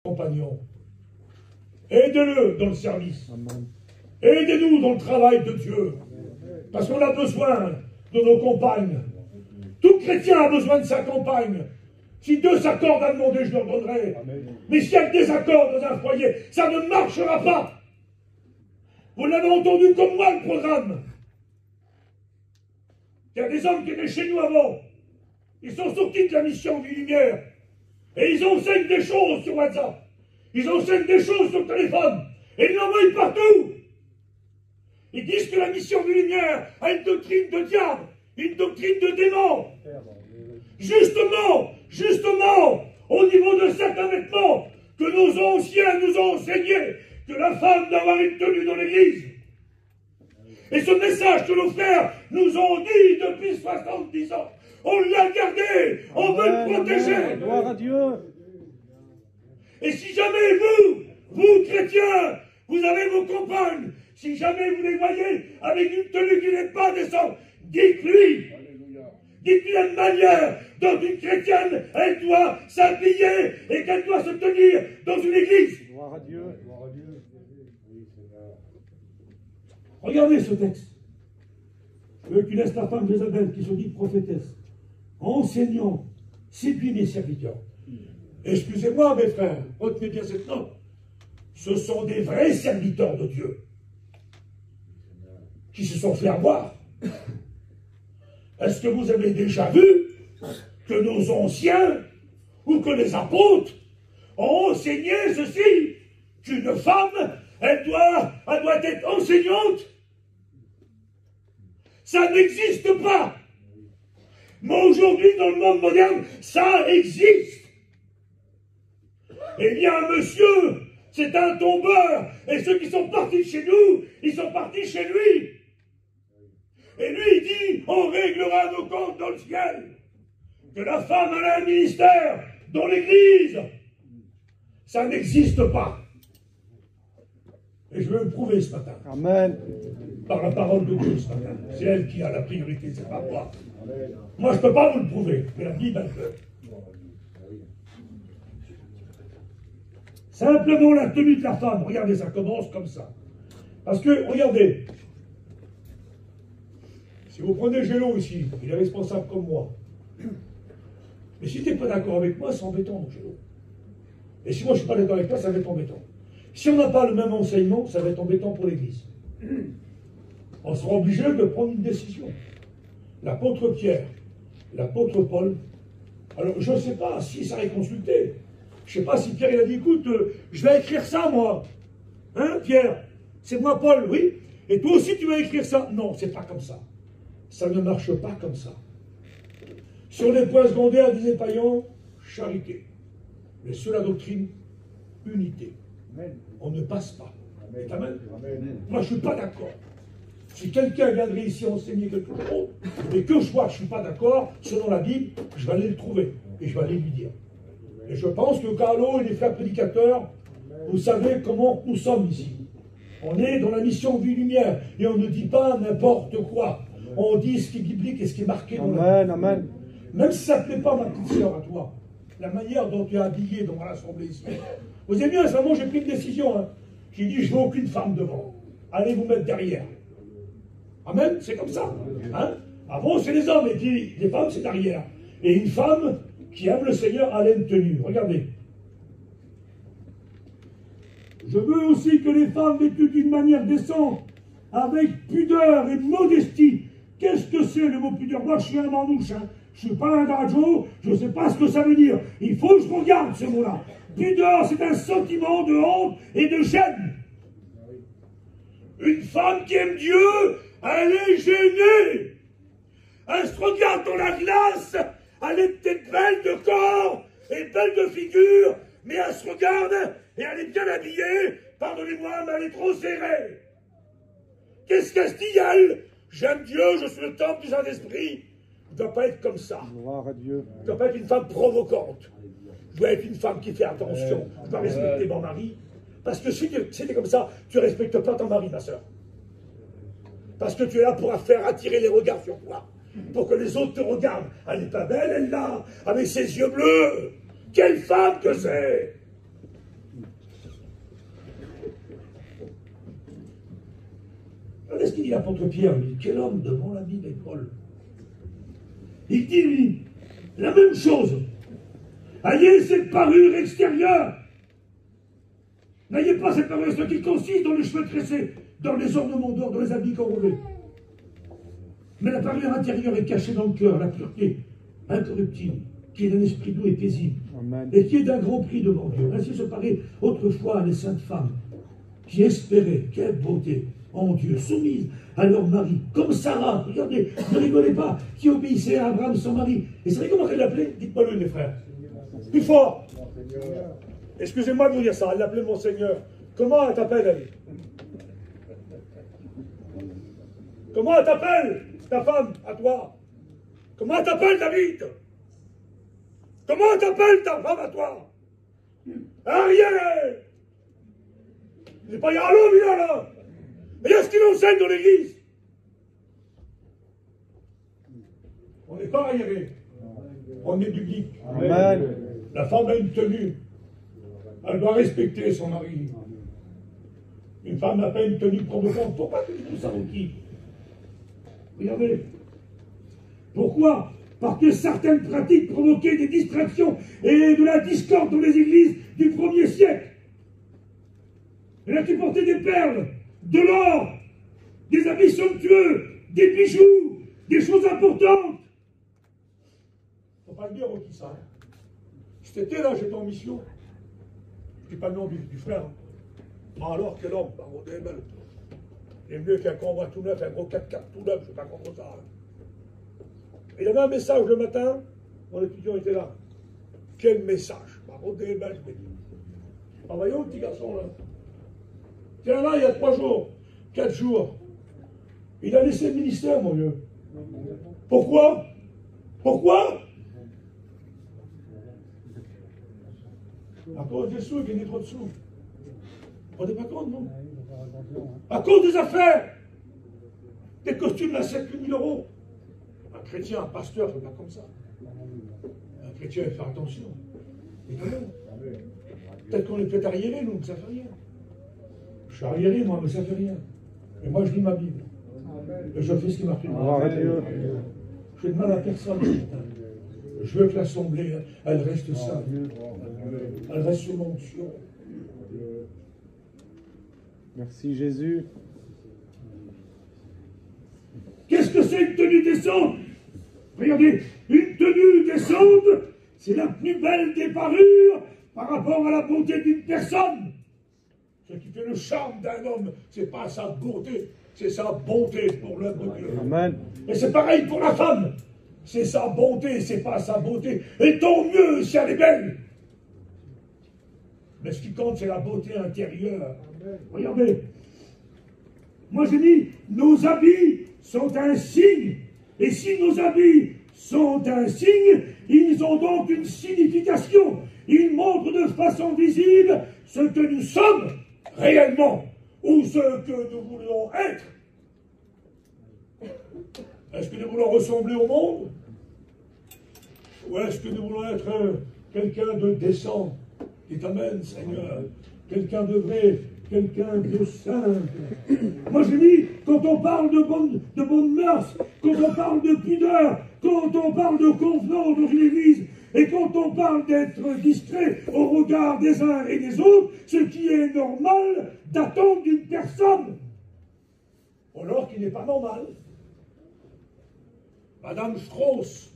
compagnons. Aidez-le dans le service. Aidez-nous dans le travail de Dieu. Parce qu'on a besoin de nos compagnes. Tout chrétien a besoin de sa compagne. Si deux s'accordent à demander, je leur donnerai. Mais s'il y a que des accords dans un foyer, ça ne marchera pas. Vous l'avez entendu comme moi, le programme. Il y a des hommes qui étaient chez nous avant. Ils sont sortis de la mission Vie Lumière. Et ils enseignent des choses sur WhatsApp. Ils enseignent des choses sur le téléphone. Et ils l'envoient partout. Ils disent que la mission Vie Lumière a une doctrine de diable, une doctrine de démon. Justement, au niveau de certains vêtements que nos anciens nous ont enseignés, que la femme doit avoir une tenue dans l'église. Et ce message que nos frères nous ont dit depuis 70 ans, on l'a gardé, on veut le protéger. Gloire à Dieu. Et si jamais vous chrétiens, vous avez vos compagnes, si jamais vous les voyez avec une tenue qui n'est pas décente, dites-lui une manière dont une chrétienne, elle doit s'habiller et qu'elle doit se tenir dans une église. Gloire à Dieu. Regardez ce texte. Je veux que tu laisses la femme d'Isabelle qui se dit prophétesse, enseignant, séduit mes serviteurs. Excusez-moi mes frères, retenez bien cette note. Ce sont des vrais serviteurs de Dieu qui se sont fait avoir. Est-ce que vous avez déjà vu que nos anciens ou que les apôtres ont enseigné ceci, qu'une femme, elle doit être enseignante? Ça n'existe pas. Mais aujourd'hui, dans le monde moderne, ça existe. Et il y a un monsieur, c'est un tombeur, et ceux qui sont partis chez nous, ils sont partis chez lui. Et lui, il dit, on réglera nos comptes dans le ciel. Que la femme a un ministère dans l'église. Ça n'existe pas. Et je veux le prouver ce matin. Amen. Par la parole de Dieu ce matin. C'est elle qui a la priorité, c'est pas moi. Moi, je ne peux pas vous le prouver, mais la Bible, elle peut. Simplement la tenue de la femme. Regardez, ça commence comme ça. Parce que, regardez, si vous prenez Gélo ici, il est responsable comme moi. Mais si tu n'es pas d'accord avec moi, c'est embêtant, mon Gélo. Et si moi je ne suis pas d'accord avec toi, ça va être embêtant. Si on n'a pas le même enseignement, ça va être embêtant pour l'Église. On sera obligé de prendre une décision. L'apôtre Pierre, l'apôtre Paul, alors je ne sais pas si ça est consulté. Je ne sais pas si Pierre il a dit, écoute, je vais écrire ça moi. Hein, Pierre? C'est moi Paul, oui. Et toi aussi tu vas écrire ça? Non, c'est pas comme ça. Ça ne marche pas comme ça. Sur les points secondaires, disait Payan, charité. Mais sur la doctrine, unité. Amen. On ne passe pas. Amen. Amen. Amen. Moi, je ne suis pas d'accord. Si quelqu'un viendrait ici enseigner quelque chose, et que je vois que je ne suis pas d'accord, selon la Bible, je vais aller le trouver. Et je vais aller lui dire. Et je pense que Carlo et les frères prédicateurs, vous savez comment nous sommes ici. On est dans la mission Vie Lumière. Et on ne dit pas n'importe quoi. On dit ce qui est biblique et ce qui est marqué dans la Bible. Amen. Même si ça ne plaît pas, ma petite sœur, à toi, la manière dont tu es habillé dans l'assemblée ici. Vous avez bien, à ce moment, j'ai pris une décision. Hein. J'ai dit, je ne veux aucune femme devant. Allez vous mettre derrière. Amen, c'est comme ça. Hein. Avant, c'est les hommes, et puis les femmes, c'est derrière. Et une femme qui aime le Seigneur, elle a une tenue. Regardez. Je veux aussi que les femmes vêtues d'une manière décente, avec pudeur et modestie. Qu'est-ce que c'est le mot pudeur? Moi, je suis un manouche, hein. Je ne suis pas un drajo, je ne sais pas ce que ça veut dire. Il faut que je regarde ce mot-là. Pudeur, c'est un sentiment de honte et de gêne. Une femme qui aime Dieu, elle est gênée. Elle se regarde dans la glace, elle est peut-être belle de corps et belle de figure, mais elle se regarde et elle est bien habillée. Pardonnez-moi, mais elle est trop serrée. Qu'est-ce qu'elle se dit, elle? J'aime Dieu, je suis le temple du Saint-Esprit. Je ne dois pas être comme ça. Gloire à Dieu. Je ne dois pas être une femme provocante. Je dois être une femme qui fait attention. Je dois respecter mon mari. Parce que si tu es comme ça, tu ne respectes pas ton mari, ma soeur. Parce que tu es là pour faire attirer les regards sur toi. Pour que les autres te regardent. Elle n'est pas belle, elle là, avec ses yeux bleus. Quelle femme que c'est! dit l'apôtre Pierre, lui, quel homme devant la Bible et Paul. Il dit, lui, la même chose. Ayez cette parure extérieure. N'ayez pas cette parure extérieure qui consiste dans les cheveux tressés, dans les ornements d'or, dans les habits corrobés. Mais la parure intérieure est cachée dans le cœur, la pureté incorruptible, qui est d'un esprit doux et paisible, Amen. Et qui est d'un grand prix devant Dieu. Ainsi se parlaient autrefois les saintes femmes, qui espéraient, quelle beauté, en Dieu, soumises à leur mari, comme Sarah, regardez, ne rigolez pas, qui obéissait à Abraham, son mari. Et vous savez comment elle l'appelait? Dites-moi le, les frères. Plus fort. Excusez-moi de vous dire ça, elle l'appelait mon Seigneur. Comment elle t'appelle, elle? Comment elle t'appelle, ta femme, à toi? Comment elle t'appelle, David? Comment elle t'appelle, ta femme, à toi? Ariel! Il n'est pas Yarlov, il est là. Mais il y a ce qu'il enseigne dans l'église. On n'est pas arriéré. On est biblique. Amen. La femme a une tenue. Elle doit respecter son mari. Une femme n'a pas une tenue provocante. Pourquoi tu dis tout ça, qui? Regardez. Pourquoi? Parce que certaines pratiques provoquaient des distractions et de la discorde dans les églises du 1er siècle. Il y en a qui portaient des perles, de l'or, des habits somptueux, des bijoux, des choses importantes. Il ne faut pas le dire qui ça. Si t'étais là, j'étais en mission. Je ne dis pas le nom du frère. Ah alors, quel homme, il est mieux qu'un convoi tout neuf, un gros 4x4 tout neuf, je ne sais pas comment ça. Il avait un message le matin, mon étudiant était là. Quel message? Ah, voyons le petit garçon là. Tiens là, il y a 3 jours, 4 jours. Il a laissé le ministère, mon vieux. Pourquoi? Pourquoi? À cause des sous, il gagnait trop de sous. Vous ne rendez pas compte, non? À cause des affaires. Des costumes à 7 000 euros. Un chrétien, un pasteur, c'est pas comme ça. Un chrétien, il faut faire attention. Peut-être qu'on est peut-être arriérés, nous, mais ça ne fait rien. Je suis arriéré, moi, mais ça ne fait rien. Et moi, je lis ma Bible. Et je fais ce qui m'a pris. Je ne demande à personne. Je veux que l'Assemblée, elle reste sainte. Elle reste sous l'onction. Merci Jésus. Qu'est-ce que c'est une tenue décente? Regardez, une tenue décente, c'est la plus belle des parures par rapport à la beauté d'une personne. Ce qui fait le charme d'un homme, c'est pas sa beauté, c'est sa bonté pour l'œuvre de Dieu. Amen. Et c'est pareil pour la femme. C'est sa bonté, c'est pas sa beauté. Et tant mieux si elle est belle. Mais ce qui compte, c'est la beauté intérieure. Regardez. Moi, j'ai dit, nos habits sont un signe. Et si nos habits sont un signe, ils ont donc une signification. Ils montrent de façon visible ce que nous sommes réellement, ou ce que nous voulons être. Est-ce que nous voulons ressembler au monde? Ou est-ce que nous voulons être quelqu'un de décent qui t'amène, Seigneur? Quelqu'un de vrai, quelqu'un de simple. Moi je dis, quand on parle de bonnes mœurs, quand on parle de pudeur, quand on parle de convenance dans une église, et quand on parle d'être distrait au regard des uns et des autres, ce qui est normal d'attendre d'une personne, alors qu'il n'est pas normal. Madame Strauss,